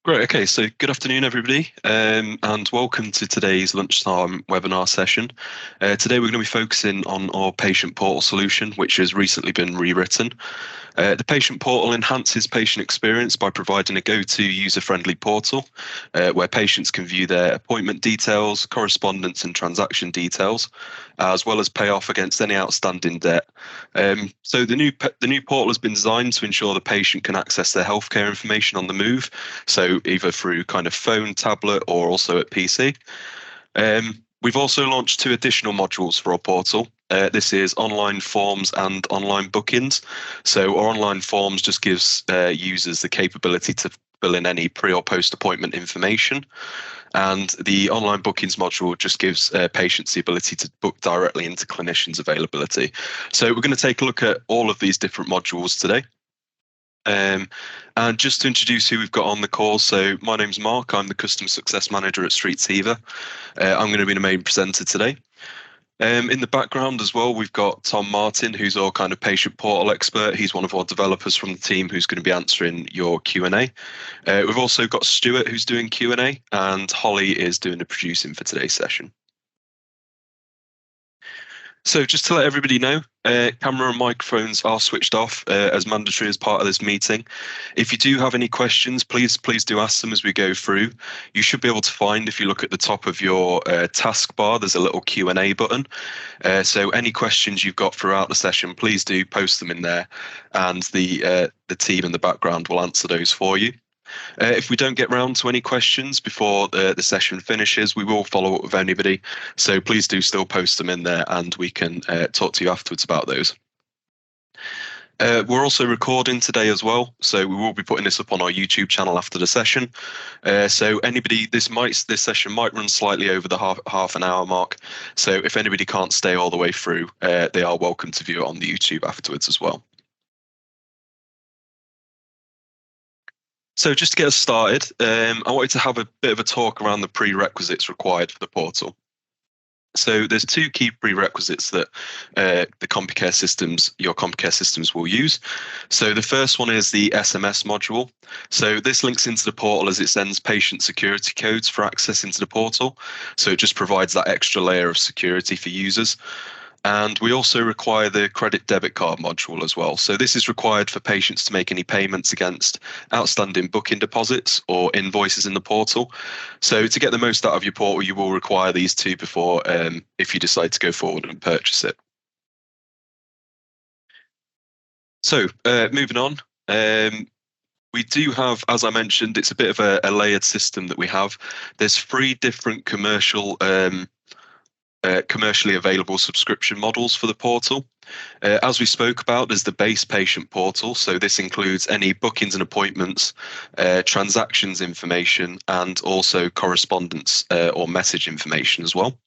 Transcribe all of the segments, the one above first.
Great. Okay, so good afternoon, everybody, and welcome to today's lunchtime webinar session. Today we're going to be focusing on our patient portal solution, which has recently been rewritten. The patient portal enhances patient experience by providing a go-to user-friendly portal where patients can view their appointment details, correspondence and transaction details, as well as pay off against any outstanding debt. So the new portal has been designed to ensure the patient can access their healthcare information on the move, so either through kind of phone, tablet, or also at PC. We've also launched two additional modules for our portal. This is online forms and online bookings. So our online forms just gives users the capability to fill in any pre or post appointment information. And the online bookings module just gives patients the ability to book directly into clinicians' availability. So we're going to take a look at all of these different modules today. And just to introduce who we've got on the call, so my name's Mark, I'm the Customer Success Manager at Heaver. I'm going to be the main presenter today. In the background as well, we've got Tom Martin, who's our kind of patient portal expert. He's one of our developers from the team who's going to be answering your Q&A. We've also got Stuart, who's doing Q&A, and Holly is doing the producing for today's session. So just to let everybody know, camera and microphones are switched off as mandatory as part of this meeting. If you do have any questions, please do ask them as we go through. You should be able to find, if you look at the top of your taskbar, there's a little Q&A button. So any questions you've got throughout the session, please do post them in there, and the team in the background will answer those for you. If we don't get round to any questions before the session finishes, we will follow up with anybody. So please do still post them in there and we can talk to you afterwards about those. We're also recording today as well, so we will be putting this up on our YouTube channel after the session. So anybody, this session might run slightly over the half an hour mark. So if anybody can't stay all the way through, they are welcome to view it on the YouTube afterwards as well. So just to get us started, I wanted to have a bit of a talk around the prerequisites required for the portal. So there's two key prerequisites that your Compucare systems will use. So the first one is the SMS module. So this links into the portal as it sends patient security codes for access into the portal. So it just provides that extra layer of security for users. And we also require the credit debit card module as well. So this is required for patients to make any payments against outstanding booking deposits or invoices in the portal. So to get the most out of your portal, you will require these two before if you decide to go forward and purchase it. So moving on. We do have, as I mentioned, it's a bit of a layered system that we have. There's 3 different commercially available subscription models for the portal. As we spoke about, there's the base patient portal. So this includes any bookings and appointments, transactions information, and also correspondence or message information as well.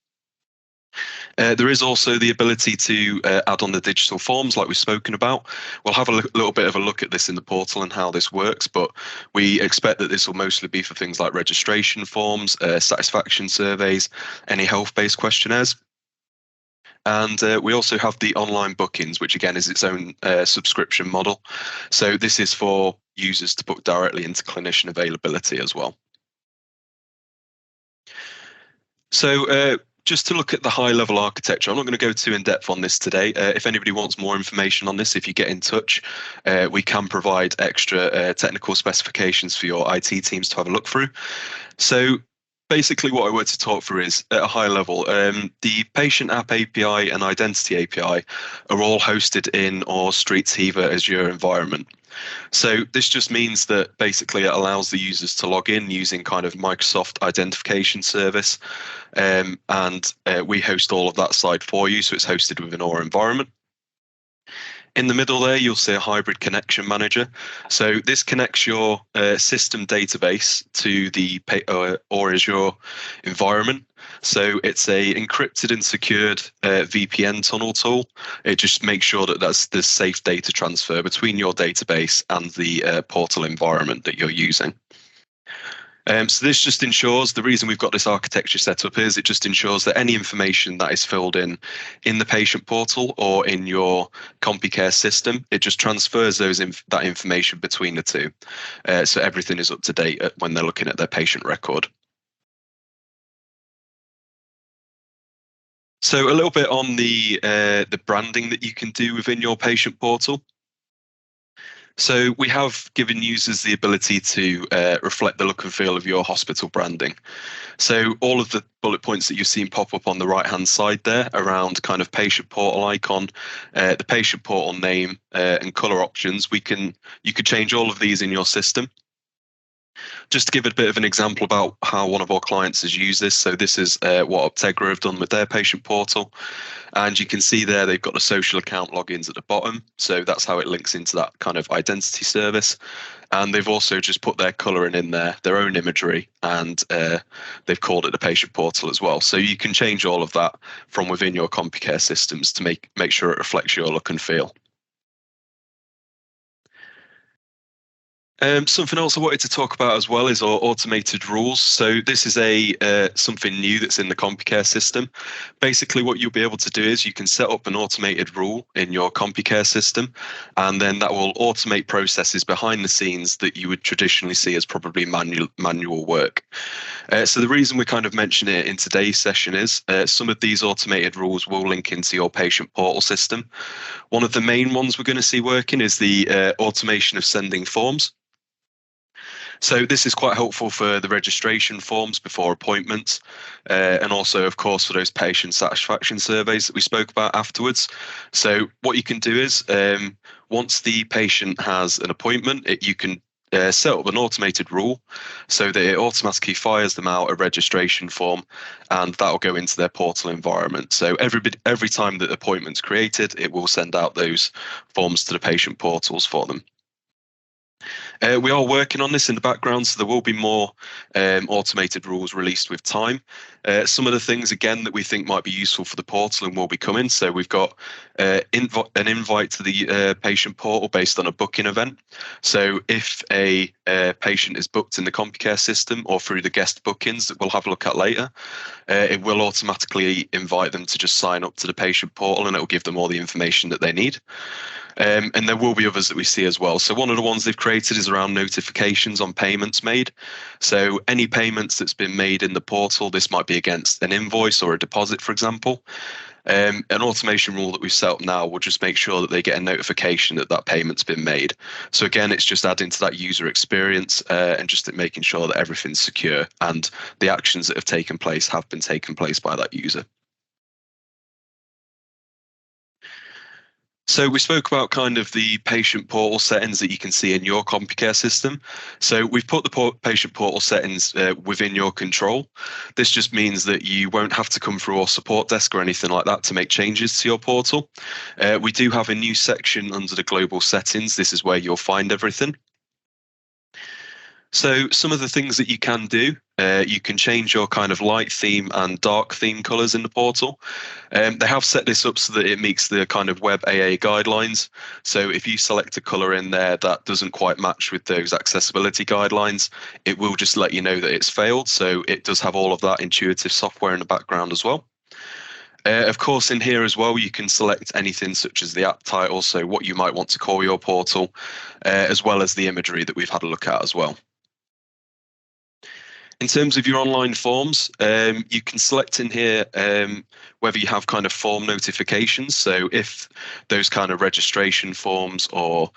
There is also the ability to add on the digital forms like we've spoken about. We'll have a little bit of a look at this in the portal and how this works, but we expect that this will mostly be for things like registration forms, satisfaction surveys, any health-based questionnaires. And we also have the online bookings, which again is its own subscription model. So this is for users to book directly into clinician availability as well. So just to look at the high-level architecture, I'm not going to go too in-depth on this today. If anybody wants more information on this, if you get in touch, we can provide extra technical specifications for your IT teams to have a look through. So basically what I want to talk through is, at a high level, the Patient App API and Identity API are all hosted in our Heaver Azure environment. So this just means that basically it allows the users to log in using kind of Microsoft identification service, and we host all of that side for you, so it's hosted within our environment. In the middle there, you'll see a hybrid connection manager. So this connects your system database to the Azure environment. So it's a encrypted and secured VPN tunnel tool. It just makes sure that there's safe data transfer between your database and the portal environment that you're using. So this just ensures, the reason we've got this architecture set up is it just ensures that any information that is filled in the patient portal or in your Compucare system, it just transfers that information between the two. So everything is up to date when they're looking at their patient record. So a little bit on the branding that you can do within your patient portal. So we have given users the ability to reflect the look and feel of your hospital branding. So all of the bullet points that you've seen pop up on the right-hand side there around kind of patient portal icon, the patient portal name and color options, you could change all of these in your system. Just to give a bit of an example about how one of our clients has used this. So this is what Optegra have done with their patient portal. And you can see there they've got the social account logins at the bottom. So that's how it links into that kind of identity service. And they've also just put their colouring in there, their own imagery, and they've called it the patient portal as well. So you can change all of that from within your Compucare systems to make sure it reflects your look and feel. Something else I wanted to talk about as well is our automated rules. So this is something new that's in the Compucare system. Basically, what you'll be able to do is you can set up an automated rule in your Compucare system, and then that will automate processes behind the scenes that you would traditionally see as probably manual work. So the reason we kind of mention it in today's session is some of these automated rules will link into your patient portal system. One of the main ones we're going to see working is the automation of sending forms. So this is quite helpful for the registration forms before appointments, and also, of course, for those patient satisfaction surveys that we spoke about afterwards. So what you can do is, once the patient has an appointment, you can set up an automated rule so that it automatically fires them out a registration form, and that'll go into their portal environment. So every time that the appointment's created, it will send out those forms to the patient portals for them. We are working on this in the background, so there will be more automated rules released with time. Some of the things, again, that we think might be useful for the portal and will be coming. So we've got an invite to the patient portal based on a booking event. So if a patient is booked in the Compucare system or through the guest bookings that we'll have a look at later, it will automatically invite them to just sign up to the patient portal, and it will give them all the information that they need. And there will be others that we see as well. So one of the ones they've created is around notifications on payments made. So any payments that's been made in the portal, this might be against an invoice or a deposit, for example. An automation rule that we've set up now will just make sure that they get a notification that that payment's been made. So again, it's just adding to that user experience and just making sure that everything's secure and the actions that have taken place have been taken place by that user. So we spoke about kind of the patient portal settings that you can see in your Compucare system. So we've put the patient portal settings within your control. This just means that you won't have to come through our support desk or anything like that to make changes to your portal. We do have a new section under the global settings. This is where you'll find everything. So some of the things that you can do, you can change your kind of light theme and dark theme colors in the portal. They have set this up so that it meets the kind of web AA guidelines. So if you select a color in there that doesn't quite match with those accessibility guidelines, it will just let you know that it's failed. So it does have all of that intuitive software in the background as well. Of course, in here as well, you can select anything such as the app title, so what you might want to call your portal, as well as the imagery that we've had a look at as well. In terms of your online forms, you can select in here whether you have kind of form notifications. So if those kind of registration forms or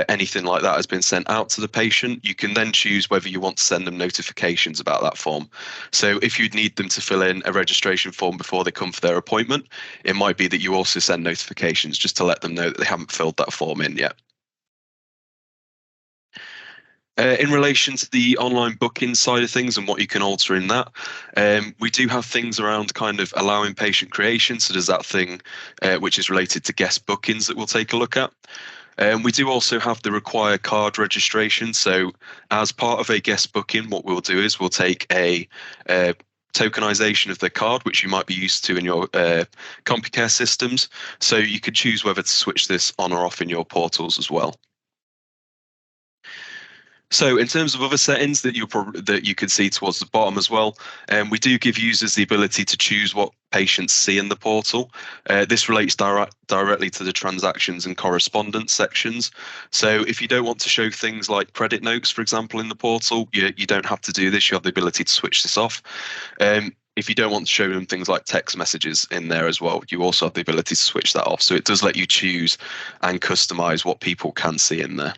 anything like that has been sent out to the patient, you can then choose whether you want to send them notifications about that form. So if you'd need them to fill in a registration form before they come for their appointment, it might be that you also send notifications just to let them know that they haven't filled that form in yet. In relation to the online booking side of things and what you can alter in that, we do have things around kind of allowing patient creation. So there's that thing which is related to guest bookings that we'll take a look at. We do also have the require card registration. So as part of a guest booking, what we'll do is we'll take a tokenization of the card, which you might be used to in your Compucare systems. So you could choose whether to switch this on or off in your portals as well. So in terms of other settings that you can see towards the bottom as well, we do give users the ability to choose what patients see in the portal. This relates directly to the transactions and correspondence sections. So if you don't want to show things like credit notes, for example, in the portal, you don't have to do this. You have the ability to switch this off. If you don't want to show them things like text messages in there as well, you also have the ability to switch that off. So it does let you choose and customize what people can see in there.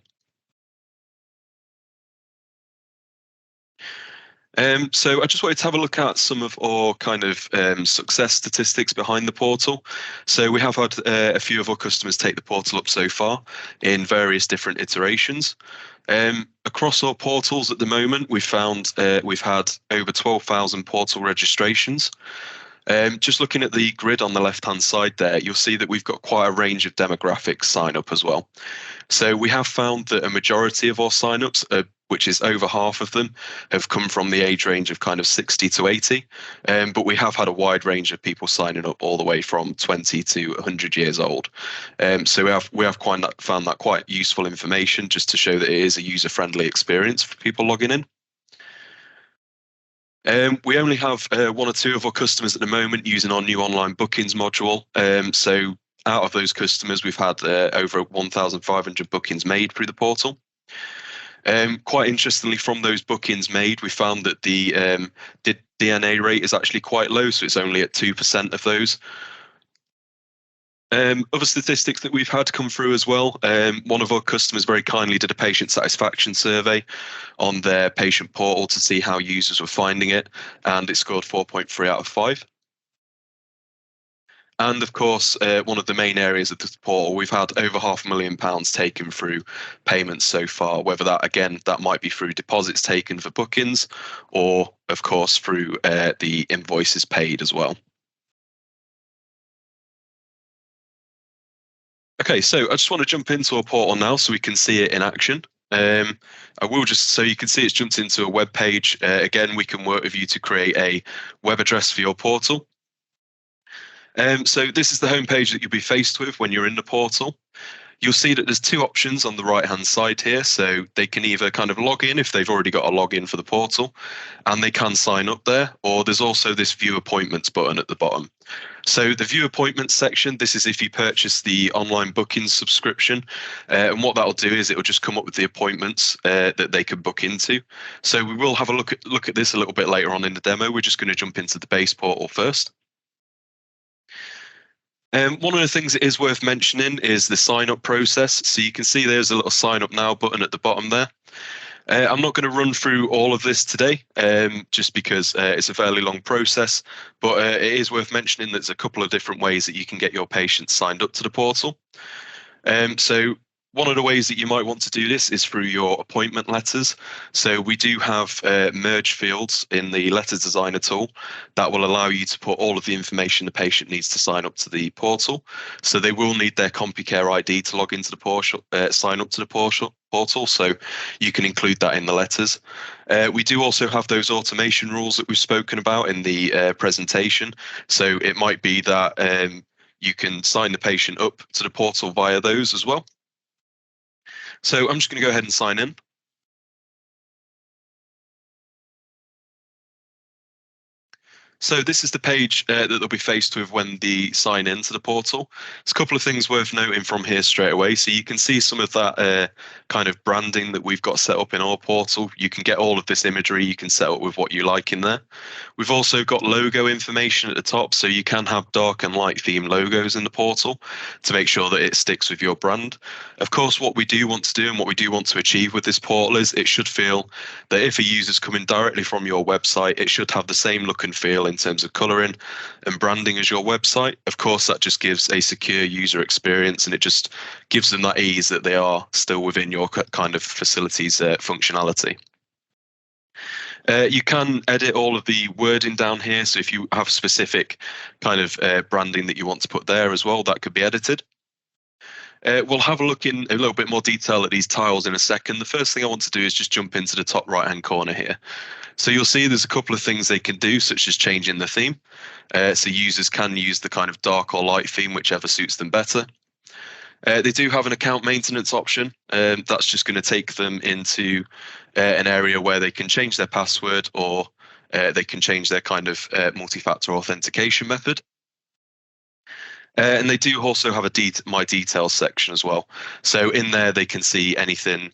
So I just wanted to have a look at some of our kind of success statistics behind the portal. So we have had a few of our customers take the portal up so far in various different iterations. Across our portals at the moment, we've had over 12,000 portal registrations. Just looking at the grid on the left-hand side there, you'll see that we've got quite a range of demographics sign up as well. So we have found that a majority of our sign-ups, which is over half of them, have come from the age range of kind of 60 to 80. But we have had a wide range of people signing up all the way from 20 to 100 years old. So we have found that quite useful information just to show that it is a user-friendly experience for people logging in. We only have one or two of our customers at the moment using our new online bookings module. So out of those customers, we've had over 1,500 bookings made through the portal. Quite interestingly, from those bookings made, we found that the DNA rate is actually quite low, so it's only at 2% of those. Other statistics that we've had come through as well. One of our customers very kindly did a patient satisfaction survey on their patient portal to see how users were finding it, and it scored 4.3 out of 5. And of course, one of the main areas of the portal, we've had over £500,000 taken through payments so far, whether that might be through deposits taken for bookings or, of course, through the invoices paid as well. Okay, so I just want to jump into our portal now so we can see it in action. I will just, so you can see it's jumped into a web page. Again, we can work with you to create a web address for your portal. So this is the home page that you'll be faced with when you're in the portal. You'll see that there's two options on the right-hand side here. So they can either kind of log in if they've already got a login for the portal, and they can sign up there, or there's also this View Appointments button at the bottom. So the View Appointments section, this is if you purchase the online booking subscription, and what that'll do is it'll just come up with the appointments that they can book into. So we will have a look at this a little bit later on in the demo. We're just going to jump into the base portal first. One of the things that is worth mentioning is the sign up process. So you can see there's a little sign up now button at the bottom there. I'm not going to run through all of this today, just because it's a fairly long process, but it is worth mentioning that there's a couple of different ways that you can get your patients signed up to the portal. So one of the ways that you might want to do this is through your appointment letters. So we do have merge fields in the letter designer tool that will allow you to put all of the information the patient needs to sign up to the portal. So they will need their Compucare ID to log into the portal, sign up to the portal. So you can include that in the letters. We do also have those automation rules that we've spoken about in the presentation. So it might be that you can sign the patient up to the portal via those as well. So I'm just going to go ahead and sign in. So this is the page that they'll be faced with when they sign into the portal. There's a couple of things worth noting from here straight away. So you can see some of that kind of branding that we've got set up in our portal. You can get all of this imagery. You can set up with what you like in there. We've also got logo information at the top. So you can have dark and light theme logos in the portal to make sure that it sticks with your brand. Of course, what we do want to do and what we do want to achieve with this portal is it should feel that if a user's coming directly from your website, it should have the same look and feel in terms of colouring and branding as your website. Of course, that just gives a secure user experience, and it just gives them that ease that they are still within your kind of facilities functionality. You can edit all of the wording down here. So if you have specific kind of branding that you want to put there as well, that could be edited. We'll have a look in a little bit more detail at these tiles in a second. The first thing I want to do is just jump into the top right-hand corner here. So you'll see there's a couple of things they can do, such as changing the theme. So users can use the kind of dark or light theme, whichever suits them better. They do have an account maintenance option. That's just going to take them into an area where they can change their password, or they can change their kind of multi-factor authentication method. And they do also have a My Details section as well. So in there, they can see anything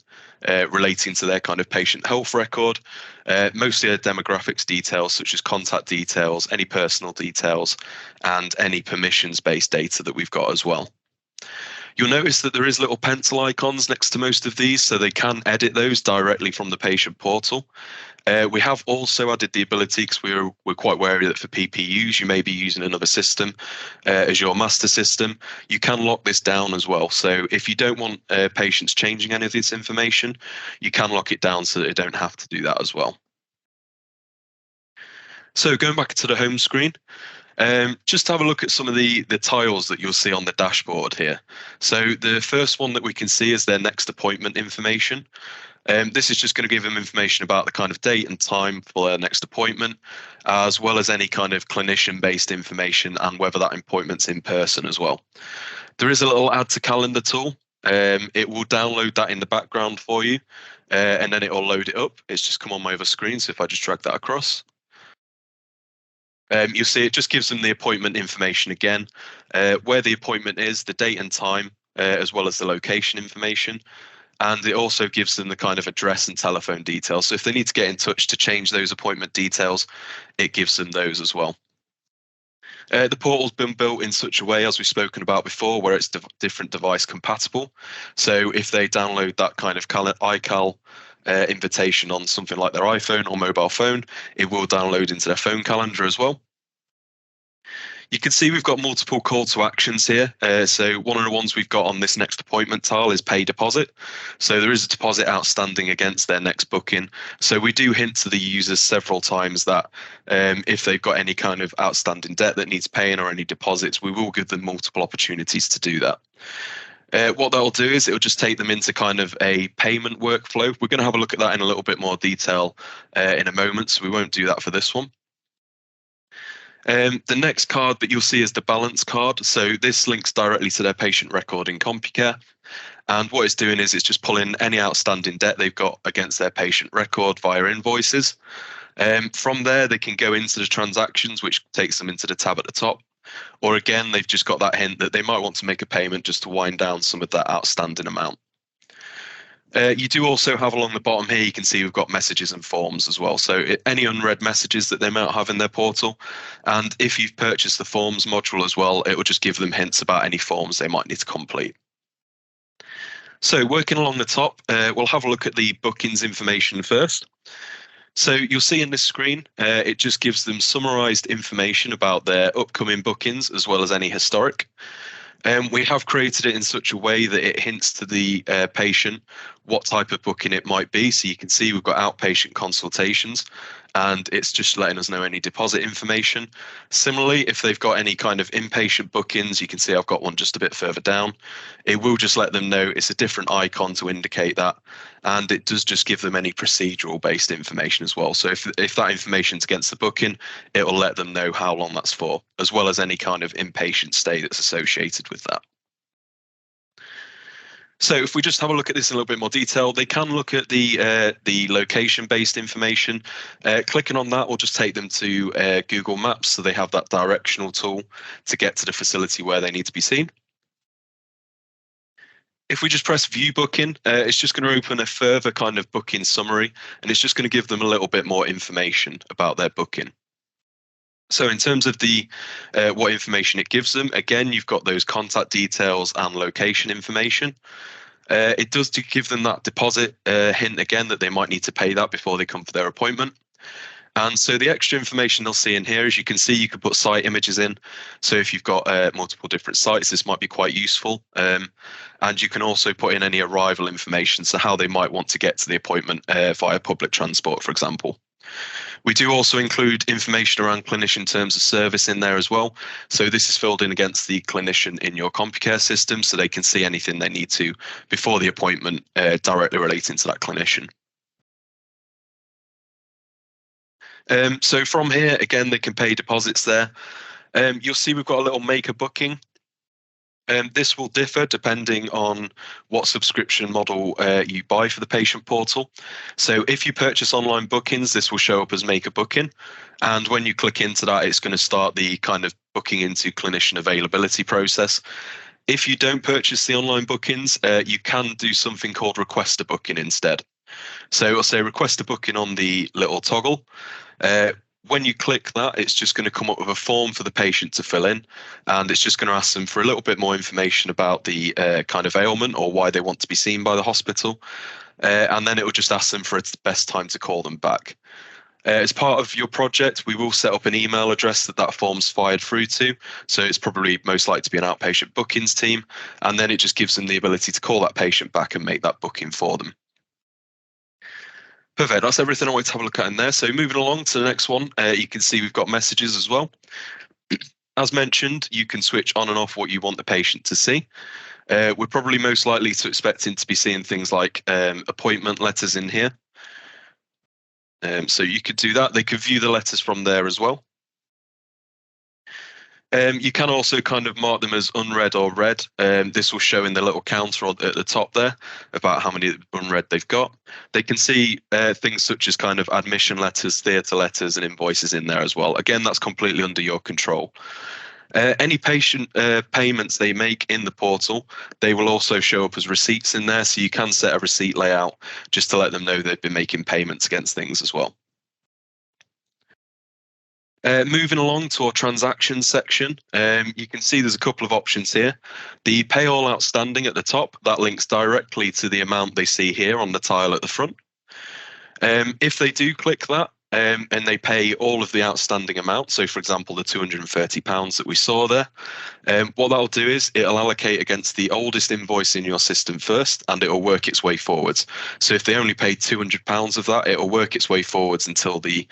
relating to their kind of patient health record, mostly their demographics details, such as contact details, any personal details, and any permissions-based data that we've got as well. You'll notice that there is little pencil icons next to most of these, so they can edit those directly from the patient portal. We have also added the ability, because we're quite wary that for PPUs, you may be using another system as your master system. You can lock this down as well. So if you don't want patients changing any of this information, you can lock it down so that they don't have to do that as well. So going back to the home screen, just have a look at some of the tiles that you'll see on the dashboard here. So the first one that we can see is their next appointment information. This is just going to give them information about the kind of date and time for their next appointment, as well as any kind of clinician-based information and whether that appointment's in person as well. There is a little add to calendar tool. It will download that in the background for you, and then it will load it up. It's just come on my other screen, so if I just drag that across, you'll see it just gives them the appointment information again, where the appointment is, the date and time, as well as the location information. And it also gives them the kind of address and telephone details. So if they need to get in touch to change those appointment details, it gives them those as well. The portal's been built in such a way, as we've spoken about before, where it's different device compatible. So if they download that kind of iCal invitation on something like their iPhone or mobile phone, it will download into their phone calendar as well. You can see we've got multiple call to actions here. So one of the ones we've got on this next appointment tile is pay deposit. So there is a deposit outstanding against their next booking. So we do hint to the users several times that if they've got any kind of outstanding debt that needs paying or any deposits, we will give them multiple opportunities to do that. What that'll do is it'll just take them into kind of a payment workflow. We're going to have a look at that in a little bit more detail in a moment, so we won't do that for this one. The next card that you'll see is the balance card. So this links directly to their patient record in Compucare. And what it's doing is it's just pulling any outstanding debt they've got against their patient record via invoices. From there, they can go into the transactions, which takes them into the tab at the top. Or again, they've just got that hint that they might want to make a payment just to wind down some of that outstanding amount. You do also have along the bottom here, you can see we've got messages and forms as well. So any unread messages that they might have in their portal. And if you've purchased the forms module as well, it will just give them hints about any forms they might need to complete. So working along the top, we'll have a look at the bookings information first. So you'll see in this screen, it just gives them summarized information about their upcoming bookings as well as any historic. We have created it in such a way that it hints to the patient what type of booking it might be. So you can see we've got outpatient consultations, and it's just letting us know any deposit information. Similarly, if they've got any kind of inpatient bookings, you can see I've got one just a bit further down. It will just let them know it's a different icon to indicate that, and it does just give them any procedural based information as well. So if that information's against the booking, it will let them know how long that's for, as well as any kind of inpatient stay that's associated with that. So if we just have a look at this in a little bit more detail, they can look at the location-based information. Clicking on that will just take them to Google Maps, so they have that directional tool to get to the facility where they need to be seen. If we just press View Booking, it's just going to open a further kind of booking summary, and it's just going to give them a little bit more information about their booking. So in terms of the what information it gives them, again, you've got those contact details and location information. It does give them that deposit hint again that they might need to pay that before they come for their appointment. And so the extra information they'll see in here, as you can see, you can put site images in. So if you've got multiple different sites, this might be quite useful. And you can also put in any arrival information, so how they might want to get to the appointment via public transport, for example. We do also include information around clinician terms of service in there as well. So this is filled in against the clinician in your Compucare system, so they can see anything they need to before the appointment directly relating to that clinician. So from here, again, they can pay deposits there. You'll see we've got a little make a booking. This will differ depending on what subscription model you buy for the patient portal. So if you purchase online bookings, this will show up as make a booking. And when you click into that, it's going to start the kind of booking into clinician availability process. If you don't purchase the online bookings, you can do something called request a booking instead. So it'll say request a booking on the little toggle. When you click that, it's just going to come up with a form for the patient to fill in, and it's just going to ask them for a little bit more information about the kind of ailment or why they want to be seen by the hospital. And then it will just ask them for its best time to call them back. As part of your project, we will set up an email address that form's fired through to. So it's probably most likely to be an outpatient bookings team. And then it just gives them the ability to call that patient back and make that booking for them. Perfect. That's everything I want to have a look at in there. So moving along to the next one, you can see we've got messages as well. As mentioned, you can switch on and off what you want the patient to see. We're probably most likely to expecting to be seeing things like appointment letters in here. So you could do that. They could view the letters from there as well. You can also kind of mark them as unread or read. This will show in the little counter at the top there about how many unread they've got. They can see things such as kind of admission letters, theatre letters, and invoices in there as well. Again, that's completely under your control. Any patient payments they make in the portal, they will also show up as receipts in there. So you can set a receipt layout just to let them know they've been making payments against things as well. Moving along to our transactions section, you can see there's a couple of options here. The pay all outstanding at the top, that links directly to the amount they see here on the tile at the front. If they do click that and they pay all of the outstanding amount, so for example the £230 that we saw there, what that'll do is it'll allocate against the oldest invoice in your system first, and it'll work its way forwards. So if they only paid £200 of that, it'll work its way forwards until the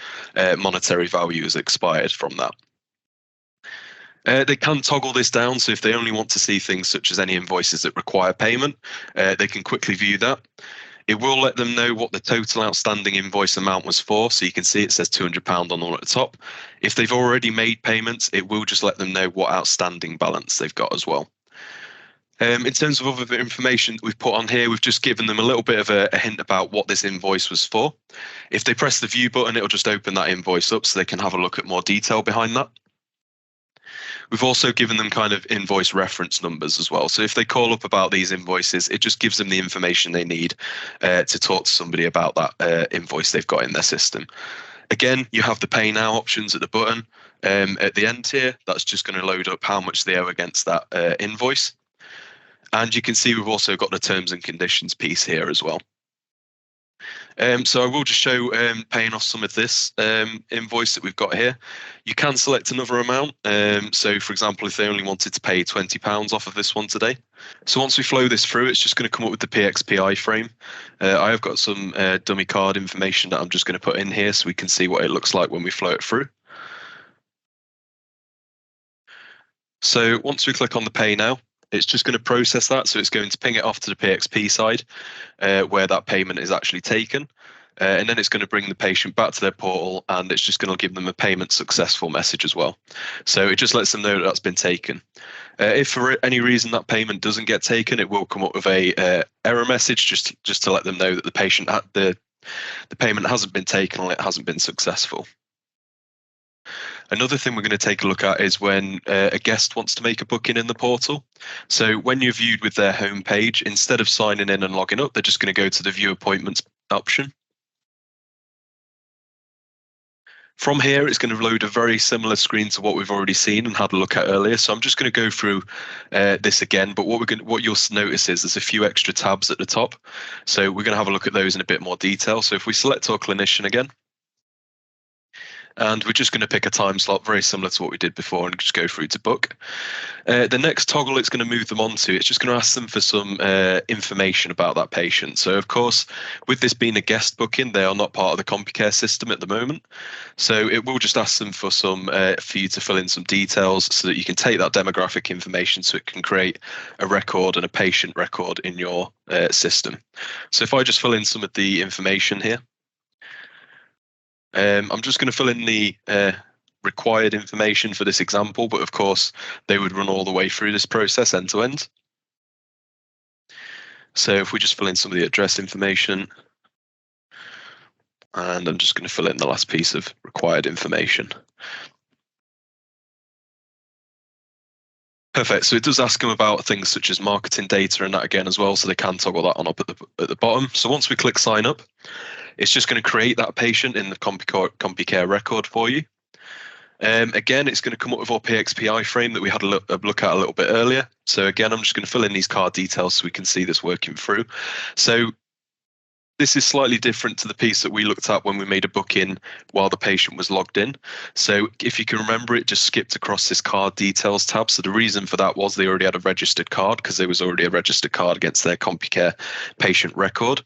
monetary value is expired from that. They can toggle this down, so if they only want to see things such as any invoices that require payment, they can quickly view that. It will let them know what the total outstanding invoice amount was for, so you can see it says £200 on all at the top. If they've already made payments, it will just let them know what outstanding balance they've got as well. In terms of other information that we've put on here, we've just given them a little bit of a hint about what this invoice was for. If they press the view button, it'll just open that invoice up so they can have a look at more detail behind that. We've also given them kind of invoice reference numbers as well. So if they call up about these invoices, it just gives them the information they need to talk to somebody about that invoice they've got in their system. Again, you have the pay now options at the button. At the end here, that's just going to load up how much they owe against that invoice. And you can see we've also got the terms and conditions piece here as well. So I will just show paying off some of this invoice that we've got here. You can select another amount. So for example, if they only wanted to pay £20 off of this one today. So once we flow this through, it's just going to come up with the PXPI frame. I have got some dummy card information that I'm just going to put in here so we can see what it looks like when we flow it through. So once we click on the pay now, it's just going to process that. So it's going to ping it off to the PXP side where that payment is actually taken. And then it's going to bring the patient back to their portal, and it's just going to give them a payment successful message as well. So it just lets them know that that's been taken. If for any reason that payment doesn't get taken, it will come up with a error message just to let them know that the payment hasn't been taken or it hasn't been successful. Another thing we're going to take a look at is when a guest wants to make a booking in the portal. So when you're viewed with their home page, instead of signing in and logging up, they're just going to go to the view appointments option. From here, it's going to load a very similar screen to what we've already seen and had a look at earlier. So I'm just going to go through this again. But what you'll notice is there's a few extra tabs at the top. So we're going to have a look at those in a bit more detail. So if we select our clinician again, and we're just going to pick a time slot very similar to what we did before and just go through to book. The next toggle it's going to move them onto, it's just going to ask them for some information about that patient. So of course, with this being a guest booking, they are not part of the Compucare system at the moment. So it will just ask them for for you to fill in some details so that you can take that demographic information so it can create a record and a patient record in your system. So if I just fill in some of the information here, I'm just going to fill in the required information for this example, but of course they would run all the way through this process end to end. So if we just fill in some of the address information, and I'm just going to fill in the last piece of required information. Perfect. So it does ask them about things such as marketing data and that again as well, so they can toggle that on up at the bottom. So once we click sign up, it's just going to create that patient in the Compucare record for you. Again, it's going to come up with our PXPI frame that we had a look at a little bit earlier. So again, I'm just going to fill in these card details so we can see this working through. So this is slightly different to the piece that we looked at when we made a booking while the patient was logged in. So if you can remember, it just skipped across this card details tab. So the reason for that was they already had a registered card because there was already a registered card against their Compucare patient record.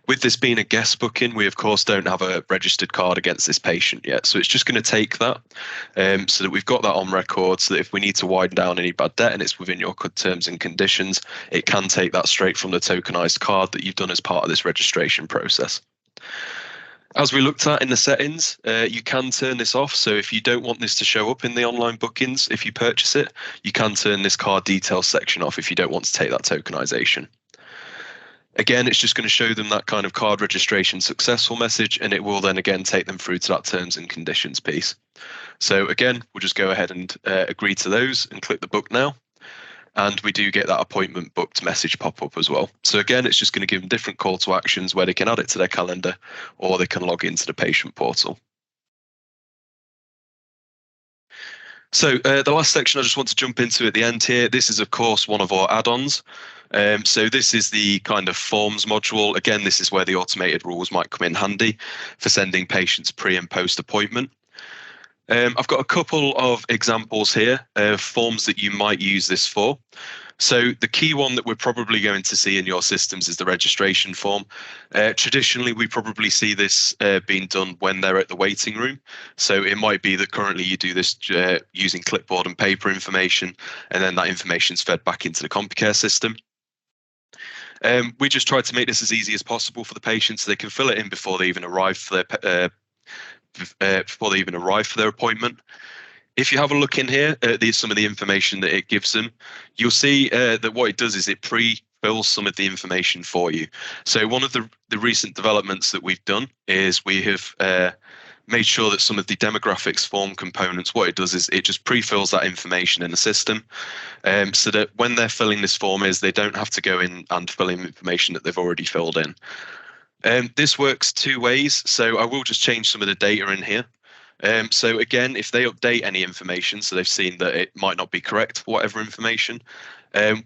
With this being a guest booking, we of course don't have a registered card against this patient yet. So it's just going to take that so that we've got that on record, so that if we need to widen down any bad debt and it's within your terms and conditions, it can take that straight from the tokenized card that you've done as part of this registration process. As we looked at in the settings, you can turn this off. So if you don't want this to show up in the online bookings, if you purchase it, you can turn this card details section off if you don't want to take that tokenization. Again, it's just going to show them that kind of card registration successful message, and it will then again take them through to that terms and conditions piece. So again, we'll just go ahead and agree to those and click the book now. And we do get that appointment booked message pop up as well. So again, it's just going to give them different call to actions where they can add it to their calendar or they can log into the patient portal. So the last section I just want to jump into at the end here, this is of course one of our add-ons. So this is the kind of forms module. Again, this is where the automated rules might come in handy for sending patients pre and post appointment. I've got a couple of examples here of forms that you might use this for. So the key one that we're probably going to see in your systems is the registration form. Traditionally, we probably see this being done when they're at the waiting room. So it might be that currently you do this using clipboard and paper information, and then that information is fed back into the Compucare system. We just tried to make this as easy as possible for the patient so they can fill it in before they even arrive for their appointment. If you have a look in here at some of the information that it gives them, you'll see that what it does is it pre-fills some of the information for you. So one of the recent developments that we've done is we have made sure that some of the demographics form components, what it does is it just pre-fills that information in the system so that when they're filling this form they don't have to go in and fill in information that they've already filled in. This works two ways. So I will just change some of the data in here. So again, if they update any information, so they've seen that it might not be correct for whatever information,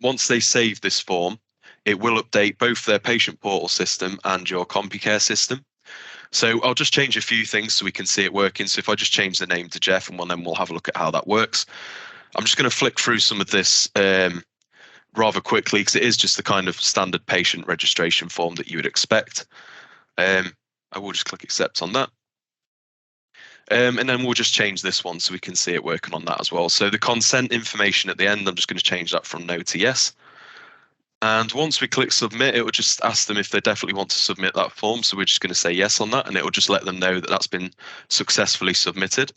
once they save this form, it will update both their patient portal system and your Compucare system. So I'll just change a few things so we can see it working. So if I just change the name to Jeff, and then we'll have a look at how that works. I'm just going to flick through some of this rather quickly because it is just the kind of standard patient registration form that you would expect. I will just click accept on that. And then we'll just change this one so we can see it working on that as well. So the consent information at the end, I'm just going to change that from no to yes. And once we click submit, it will just ask them if they definitely want to submit that form. So we're just going to say yes on that, and it will just let them know that that's been successfully submitted.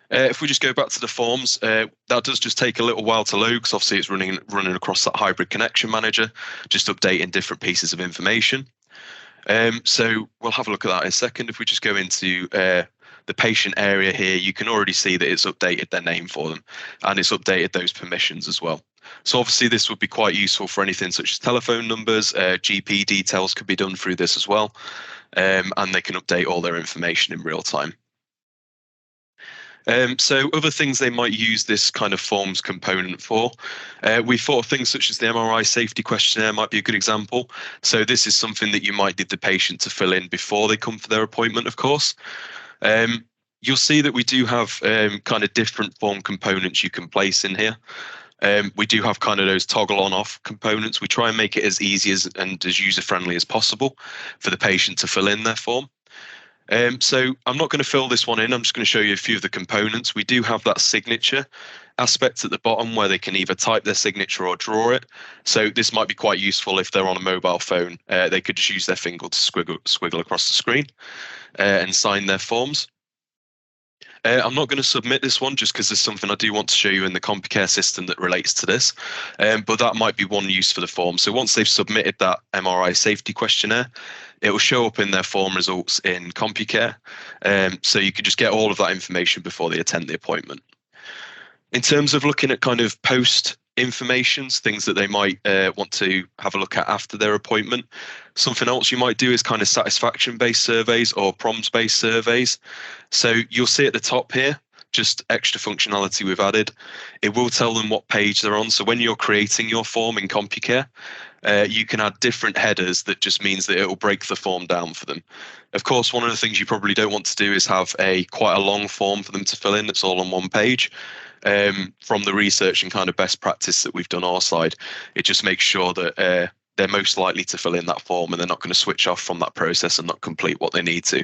If we just go back to the forms, that does just take a little while to load because obviously it's running across that hybrid connection manager, just updating different pieces of information. So we'll have a look at that in a second. If we just go into the patient area here, you can already see that it's updated their name for them and it's updated those permissions as well. So obviously this would be quite useful for anything such as telephone numbers, GP details could be done through this as well, and they can update all their information in real time. So other things they might use this kind of forms component for, we thought things such as the MRI safety questionnaire might be a good example. So this is something that you might need the patient to fill in before they come for their appointment, of course. You'll see that we do have kind of different form components you can place in here. We do have kind of those toggle on off components. We try and make it as easy and as user friendly as possible for the patient to fill in their form. So I'm not going to fill this one in. I'm just going to show you a few of the components. We do have that signature aspect at the bottom where they can either type their signature or draw it. So this might be quite useful if they're on a mobile phone. They could just use their finger to squiggle across the screen and sign their forms. I'm not going to submit this one just because there's something I do want to show you in the Compucare system that relates to this, but that might be one use for the form. So once they've submitted that MRI safety questionnaire, it will show up in their form results in Compucare, so you could just get all of that information before they attend the appointment. In terms of looking at kind of post informations, things that they might want to have a look at after their appointment, something else you might do is kind of satisfaction-based surveys or prompts-based surveys. So you'll see at the top here, just extra functionality we've added. It will tell them what page they're on. So when you're creating your form in Compucare, you can add different headers that just means that it will break the form down for them. Of course, one of the things you probably don't want to do is have quite a long form for them to fill in that's all on one page. From the research and kind of best practice that we've done our side, it just makes sure that they're most likely to fill in that form and they're not going to switch off from that process and not complete what they need to.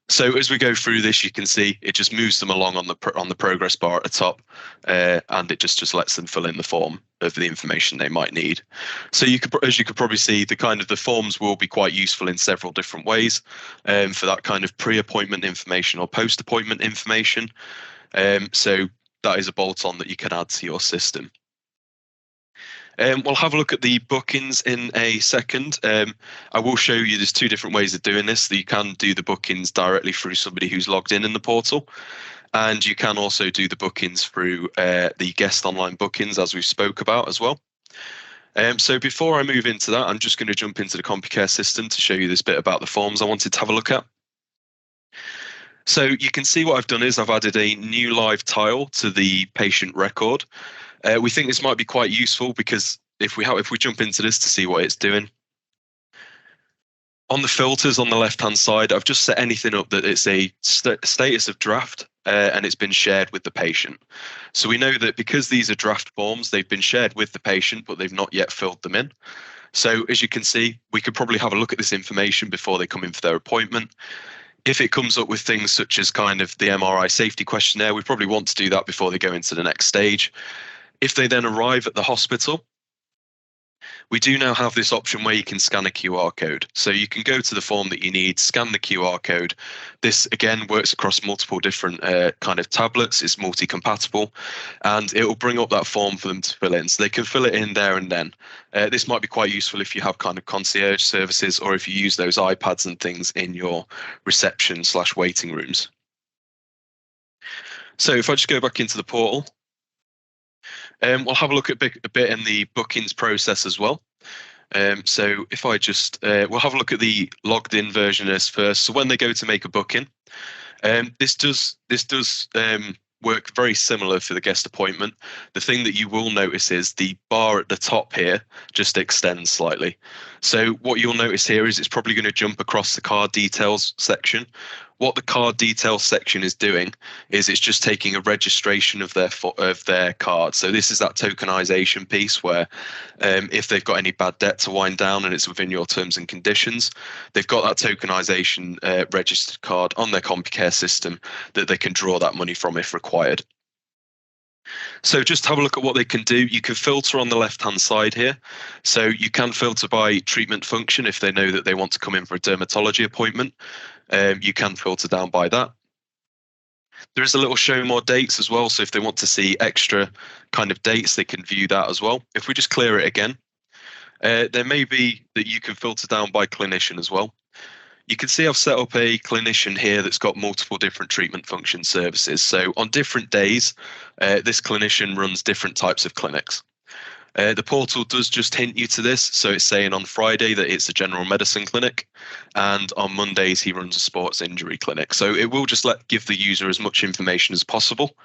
So as we go through this, you can see it just moves them along on the progress bar at the top, and it just lets them fill in the form of the information they might need. So as you could probably see, the forms will be quite useful in several different ways, for that kind of pre-appointment information or post-appointment information. So that is a bolt-on that you can add to your system. We'll have a look at the bookings in a second. I will show you there's two different ways of doing this. You can do the bookings directly through somebody who's logged in the portal, and you can also do the bookings through the guest online bookings, as we spoke about as well. So before I move into that, I'm just going to jump into the Compucare system to show you this bit about the forms I wanted to have a look at. So you can see what I've done is I've added a new live tile to the patient record. We think this might be quite useful because if we jump into this to see what it's doing, on the filters on the left-hand side, I've just set anything up that it's a status of draft and it's been shared with the patient. So we know that because these are draft forms, they've been shared with the patient, but they've not yet filled them in. So as you can see, we could probably have a look at this information before they come in for their appointment. If it comes up with things such as kind of the MRI safety questionnaire, we probably want to do that before they go into the next stage. If they then arrive at the hospital, we do now have this option where you can scan a QR code. So you can go to the form that you need, scan the QR code. This again works across multiple different kind of tablets. It's multi-compatible, and it will bring up that form for them to fill in. So they can fill it in there and then. This might be quite useful if you have kind of concierge services or if you use those iPads and things in your reception/waiting rooms. So if I just go back into the portal, we'll have a look at a bit in the bookings process as well. So if I just, we'll have a look at the logged in version of this first. So when they go to make a booking, this does work very similar for the guest appointment. The thing that you will notice is the bar at the top here just extends slightly. So what you'll notice here is it's probably going to jump across the card details section. What the card details section is doing is it's just taking a registration of their card. So this is that tokenization piece where if they've got any bad debt to wind down and it's within your terms and conditions, they've got that tokenization registered card on their Compucare system that they can draw that money from if required. So just have a look at what they can do. You can filter on the left-hand side here. So you can filter by treatment function if they know that they want to come in for a dermatology appointment. You can filter down by that. There is a little show more dates as well. So if they want to see extra kind of dates, they can view that as well. If we just clear it again, there may be that you can filter down by clinician as well. You can see I've set up a clinician here that's got multiple different treatment function services. So on different days, this clinician runs different types of clinics. The portal does just hint you to this. So it's saying on Friday that it's a general medicine clinic, and on Mondays he runs a sports injury clinic. So it will just give the user as much information as possible,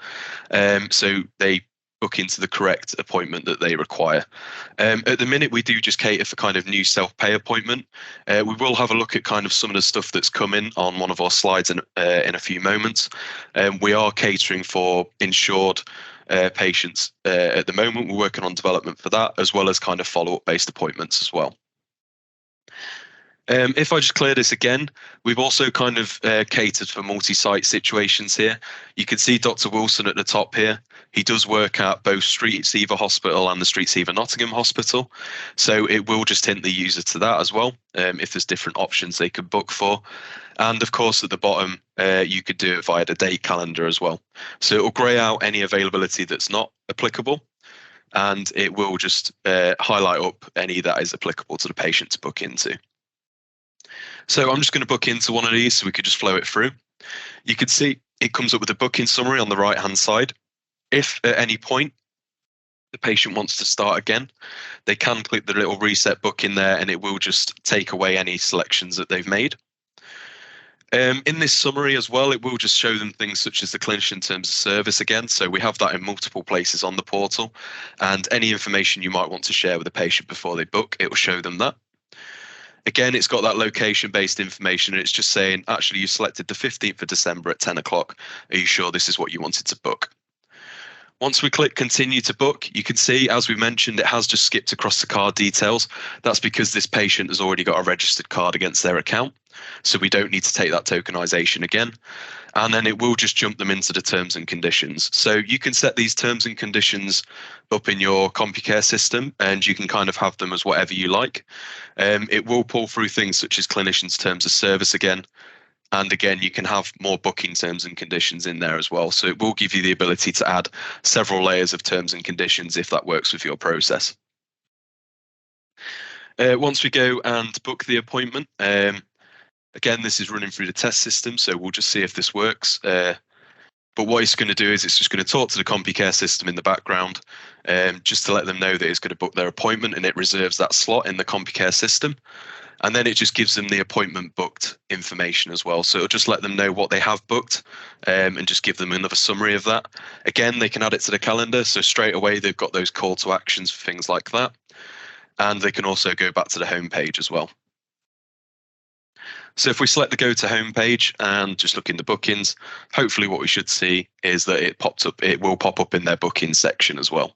so they book into the correct appointment that they require. At the minute, we do just cater for kind of new self-pay appointment. We will have a look at kind of some of the stuff that's come in on one of our slides in a few moments. We are catering for insured patients at the moment. We're working on development for that, as well as kind of follow-up based appointments as well. If I just clear this again, we've also kind of catered for multi-site situations here. You can see Dr. Wilson at the top here. He does work at both Street Heaver Hospital and the Street Heaver Nottingham Hospital. So it will just hint the user to that as well, if there's different options they could book for. And of course, at the bottom, you could do it via the date calendar as well. So it will grey out any availability that's not applicable, and it will just highlight up any that is applicable to the patient to book into. So I'm just going to book into one of these so we could just flow it through. You can see it comes up with a booking summary on the right hand side. If at any point the patient wants to start again, they can click the little reset booking there and it will just take away any selections that they've made. In this summary as well, it will just show them things such as the clinician terms of service again. So we have that in multiple places on the portal, and any information you might want to share with the patient before they book, it will show them that. Again, it's got that location-based information, and it's just saying, actually, you selected the 15th of December at 10 o'clock. Are you sure this is what you wanted to book? Once we click continue to book, you can see, as we mentioned, it has just skipped across the card details. That's because this patient has already got a registered card against their account. So we don't need to take that tokenization again. And then it will just jump them into the terms and conditions. So you can set these terms and conditions up in your Compucare system, and you can kind of have them as whatever you like. It will pull through things such as clinicians' terms of service again. And again, you can have more booking terms and conditions in there as well. So it will give you the ability to add several layers of terms and conditions if that works with your process. Once we go and book the appointment, again, this is running through the test system, so we'll just see if this works. But what it's going to do is it's just going to talk to the Compucare system in the background, just to let them know that it's going to book their appointment, and it reserves that slot in the Compucare system. And then it just gives them the appointment booked information as well. So it'll just let them know what they have booked, and just give them another summary of that. Again, they can add it to the calendar. So straight away, they've got those call to actions for things like that. And they can also go back to the home page as well. So if we select the go to home page and just look in the bookings, hopefully what we should see is that it will pop up in their bookings section as well.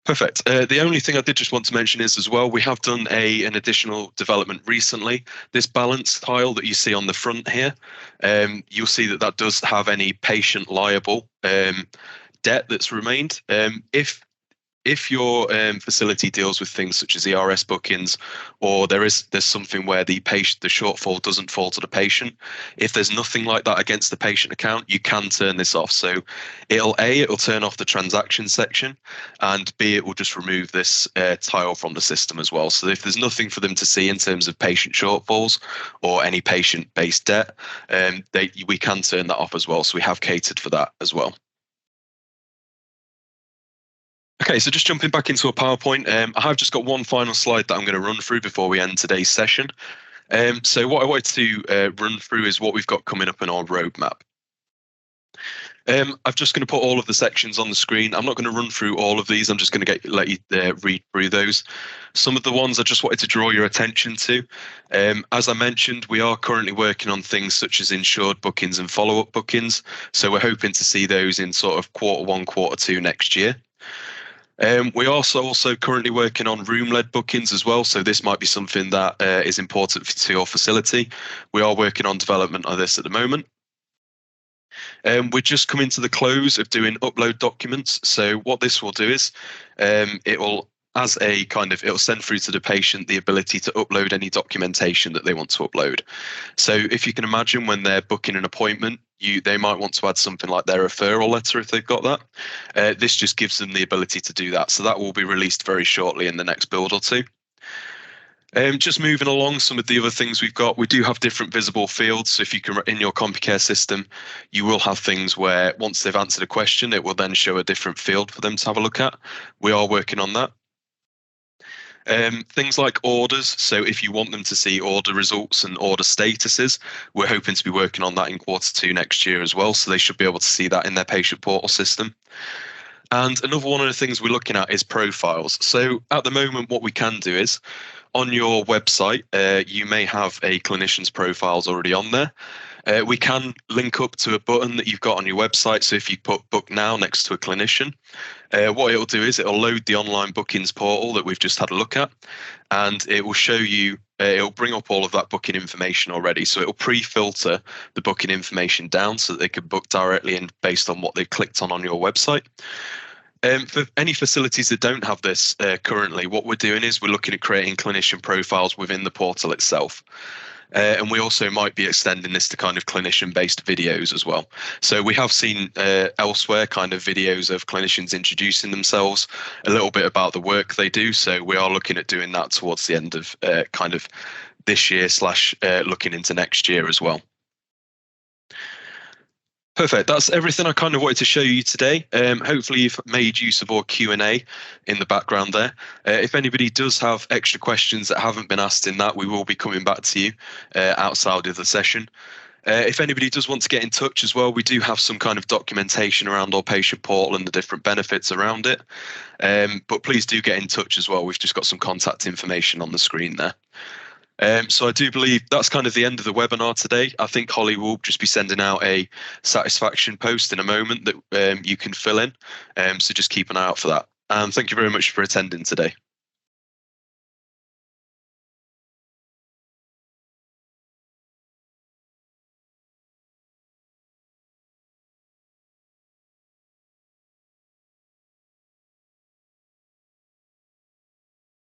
Perfect. The only thing I did just want to mention is as well, we have done an additional development recently. This balance tile that you see on the front here, you'll see that does have any patient liable debt that's remained. If your facility deals with things such as ERS bookings, or there's something where the shortfall doesn't fall to the patient, if there's nothing like that against the patient account, you can turn this off. So it'll turn off the transaction section, and B, it will just remove this tile from the system as well. So if there's nothing for them to see in terms of patient shortfalls or any patient-based debt, we can turn that off as well. So we have catered for that as well. Okay, so just jumping back into a PowerPoint, I have just got one final slide that I'm going to run through before we end today's session. So what I wanted to run through is what we've got coming up in our roadmap. I'm just going to put all of the sections on the screen. I'm not going to run through all of these. I'm just going to let you read through those. Some of the ones I just wanted to draw your attention to. As I mentioned, we are currently working on things such as insured bookings and follow-up bookings. So we're hoping to see those in sort of Q1, Q2 next year. We are also currently working on room-led bookings as well, so this might be something that is important to your facility. We are working on development of this at the moment. We're just coming to the close of doing upload documents. So what this will do is it'll send through to the patient the ability to upload any documentation that they want to upload. So if you can imagine, when they're booking an appointment, they might want to add something like their referral letter if they've got that. This just gives them the ability to do that. So that will be released very shortly in the next build or two. Just moving along, some of the other things we've got, we do have different visible fields. So if you can, in your Compucare system, you will have things where once they've answered a question, it will then show a different field for them to have a look at. We are working on that. Things like orders. So if you want them to see order results and order statuses, we're hoping to be working on that in Q2 next year as well. So they should be able to see that in their patient portal system. And another one of the things we're looking at is profiles. So at the moment, what we can do is on your website, you may have a clinician's profiles already on there. We can link up to a button that you've got on your website. So if you put book now next to a clinician, what it'll do is it'll load the online bookings portal that we've just had a look at, and it will show you it'll bring up all of that booking information already. So it'll pre-filter the booking information down so that they can book directly in based on what they've clicked on your website. For any facilities that don't have this currently, what we're doing is we're looking at creating clinician profiles within the portal itself. And we also might be extending this to kind of clinician-based videos as well. So we have seen elsewhere kind of videos of clinicians introducing themselves, a little bit about the work they do. So we are looking at doing that towards the end of kind of this year / looking into next year as well. Perfect. That's everything I kind of wanted to show you today. Hopefully you've made use of our Q&A in the background there. If anybody does have extra questions that haven't been asked in that, we will be coming back to you outside of the session. If anybody does want to get in touch as well, we do have some kind of documentation around our patient portal and the different benefits around it. But please do get in touch as well. We've just got some contact information on the screen there. So I do believe that's kind of the end of the webinar today. I think Holly will just be sending out a satisfaction post in a moment that you can fill in. So just keep an eye out for that. And thank you very much for attending today.